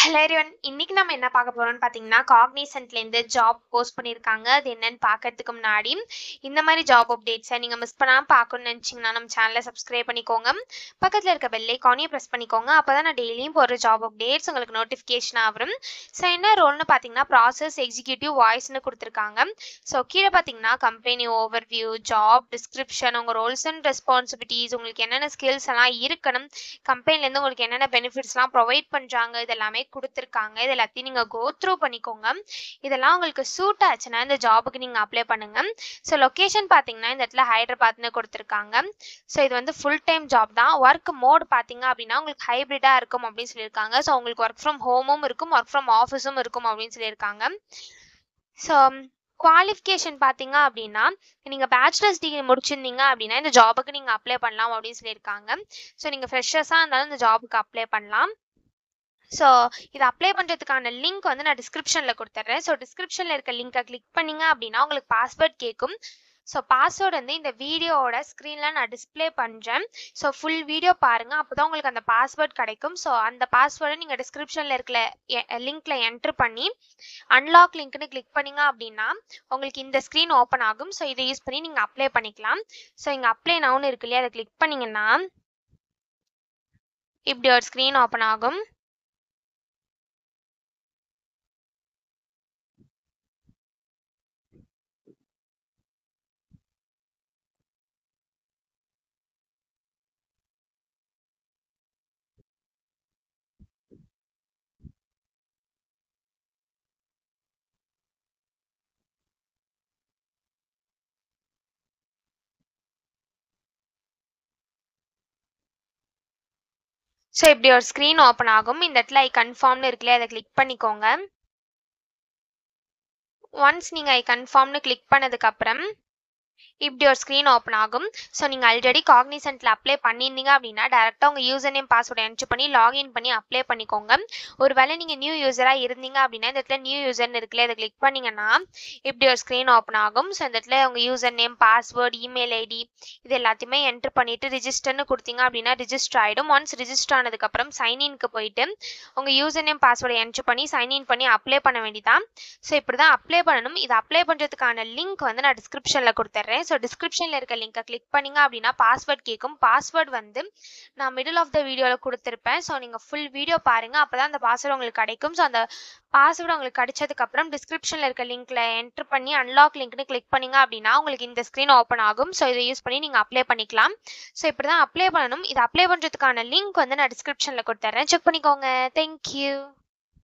Hello everyone, இன்னைக்கு நம்ம என்ன பார்க்க போறோம்னு பார்த்தீங்கன்னா, காக்னிசன்ட்லேருந்து ஜாப் போஸ்ட் பண்ணியிருக்காங்க. அது என்னன்னு பார்க்கறதுக்கு முன்னாடி இந்த மாதிரி ஜாப் அப்டேட்ஸை நீங்கள் மிஸ் பண்ணாமல் பார்க்கணும்னு நினச்சிங்கன்னா நம்ம சேனலை சப்ஸ்கிரைப் பண்ணிக்கோங்க. பக்கத்தில் இருக்க பெல் ஐக்கானையும் ப்ரெஸ் பண்ணிக்கோங்க. அப்போ தான் நான் டெய்லியும் போடுற ஜாப் அப்டேட்ஸ் உங்களுக்கு நோட்டிஃபிகேஷனாக வரும். ஸோ என்ன ரோல்னு பார்த்தீங்கன்னா, ப்ராசஸ் எக்ஸிக்யூட்டிவ் வாய்ஸ்னு கொடுத்துருக்காங்க. ஸோ கீழே பார்த்தீங்கன்னா கம்பெனி ஓவர்வியூ, ஜாப் டிஸ்கிரிப்ஷன், உங்கள் ரோல்ஸ் அண்ட் ரெஸ்பான்சிபிலிட்டிஸ், உங்களுக்கு என்னென்ன ஸ்கில்ஸ் எல்லாம் இருக்கணும், கம்பெனிலேருந்து உங்களுக்கு என்னென்ன பெனிஃபிட்ஸ்லாம் ப்ரொவைட் பண்ணுறாங்க, இதெல்லாமே கொடுத்துருக்காங்க. இது எல்லாத்தையும் நீங்கள் கோ த்ரூ பண்ணிக்கோங்க. இதெல்லாம் உங்களுக்கு சூட் ஆச்சுன்னா இந்த ஜாபுக்கு நீங்கள் அப்ளை பண்ணுங்க. ஸோ லொக்கேஷன் பார்த்தீங்கன்னா இந்த இடத்துல ஹைதராபாத்னு கொடுத்துருக்காங்க. ஸோ இது வந்து ஃபுல் டைம் ஜாப் தான். ஒர்க் மோட் பார்த்தீங்க அப்படின்னா உங்களுக்கு ஹைப்ரிடாக இருக்கும் அப்படின்னு சொல்லியிருக்காங்க. ஸோ உங்களுக்கு ஒர்க் ஃப்ரம் ஹோமும் இருக்கும், ஒர்க் ஃப்ரம் ஆஃபீஸும் இருக்கும் அப்படின்னு சொல்லியிருக்காங்க. ஸோ குவாலிஃபிகேஷன் பார்த்தீங்க அப்படின்னா நீங்கள் பேச்சுலர்ஸ் டிகிரி முடிச்சிருந்தீங்க அப்படின்னா இந்த ஜாபுக்கு நீங்கள் அப்ளை பண்ணலாம் அப்படின்னு சொல்லியிருக்காங்க. ஸோ நீங்கள் ஃப்ரெஷர்ஸாக இருந்தாலும் இந்த ஜாபுக்கு அப்ளை பண்ணலாம். ஸோ இதை அப்ளை பண்ணுறதுக்கான லிங்க் வந்து நான் டிஸ்கிரிப்ஷனில் கொடுத்துட்றேன். ஸோ டிஸ்கிரிப்ஷனில் இருக்க லிங்கை கிளிக் பண்ணிங்க அப்படின்னா உங்களுக்கு பாஸ்வேர்ட் கேட்கும். ஸோ பாஸ்வேர்டு வந்து இந்த வீடியோவோட ஸ்க்ரீனில் நான் டிஸ்பிளே பண்ணுறேன். ஸோ ஃபுல் வீடியோ பாருங்கள், அப்போ தான் உங்களுக்கு அந்த பாஸ்வேர்ட் கிடைக்கும். ஸோ அந்த பாஸ்வேர்டை நீங்கள் டிஸ்கிரிப்ஷனில் இருக்கிற லிங்க்கில் என்ட்ரு பண்ணி அன்லாக் லிங்க்னு கிளிக் பண்ணிங்க அப்படின்னா உங்களுக்கு இந்த ஸ்க்ரீன் ஓப்பன் ஆகும். ஸோ இதை யூஸ் பண்ணி நீங்கள் அப்ளை பண்ணிக்கலாம். ஸோ இங்கே அப்ளை நவுன்னு இருக்கு இல்லையா, அதை கிளிக் பண்ணிங்கன்னா இப்படி ஒரு ஸ்க்ரீன் ஓப்பன் ஆகும். ஸோ இப்படி ஒரு ஸ்க்ரீன் ஓப்பன் ஆகும். இந்த இடத்துல ஐ கன்ஃபார்ம்னு இருக்குல்லையே, அதை கிளிக் பண்ணிக்கோங்க. ஒன்ஸ் நீங்கள் ஐ கன்ஃபார்ம்னு கிளிக் பண்ணதுக்கப்புறம் இப்படி ஒரு ஸ்க்ரீன் ஓப்பன் ஆகும். ஸோ நீங்கள் ஆல்ரெடி காக்னிசன்ட்டில் அப்ளை பண்ணியிருந்தீங்க அப்படின்னா டேரெக்டாக உங்கள் யூசர் நேம் பாஸ்வேர்டை என்ட்ரு பண்ணி லாகின் பண்ணி அப்ளை பண்ணிக்கோங்க. ஒருவேளை நீங்கள் நியூ யூஸராக இருந்தீங்க அப்படின்னா இந்த இடத்துல நியூ யூசர்னு இருக்குல்ல, அதை கிளிக் பண்ணிங்கன்னா இப்படி ஒரு ஸ்க்ரீன் ஓப்பன் ஆகும். ஸோ இந்த இடத்துல உங்கள் user name, password, email ID இது எல்லாத்தையுமே என்ட்ரு பண்ணிவிட்டு ரிஜிஸ்டர்னு கொடுத்தீங்க அப்படின்னா ரிஜிஸ்டர் ஆகிடும். ஒன்ஸ் ரிஜிஸ்டர் ஆனதுக்கப்புறம் சைன்இன்க்கு போயிட்டு உங்கள் யூசர் நேம் பாஸ்வேர்டை என்ட்ரு பண்ணி சைன்இன் பண்ணி அப்ளை பண்ண வேண்டியதான். ஸோ இப்படி தான் அப்ளை பண்ணணும். இது அப்ளை பண்ணுறதுக்கான லிங்க் வந்து நான் டிஸ்கிரிப்ஷனில் கொடுத்துட்றேன். ஸோ டிஸ்கிரிப்ஷனில் இருக்க லிங்கை கிளிக் பண்ணிங்க அப்படின்னா பாஸ்வேர்ட் கேட்கும். பாஸ்வேர்டு வந்து நான் மிடில் ஆஃப் த வீடியோவில் கொடுத்துருப்பேன். ஸோ நீங்கள் ஃபுல் வீடியோ பாருங்கள், அப்போ தான் அந்த பாஸ்வேர்டு உங்களுக்கு கிடைக்கும். ஸோ அந்த பாஸ்வேர்டு உங்களுக்கு கிடைச்சதுக்கப்புறம் டிஸ்கிரிப்ஷனில் இருக்க லிங்க்கில் என்ட்ரு பண்ணி அன்லாக் லிங்க்னு கிளிக் பண்ணிங்க அப்படின்னா உங்களுக்கு இந்த ஸ்க்ரீன் ஓப்பன் ஆகும். ஸோ இதை யூஸ் பண்ணி நீங்கள் அப்ளை பண்ணிக்கலாம். ஸோ இப்படி தான் அப்ளை பண்ணணும். இது அப்ளை பண்ணுறதுக்கான லிங்க் வந்து நான் டிஸ்கிரிப்ஷனில் கொடுத்துட்றேன், செக் பண்ணிக்கோங்க. தேங்க்யூ.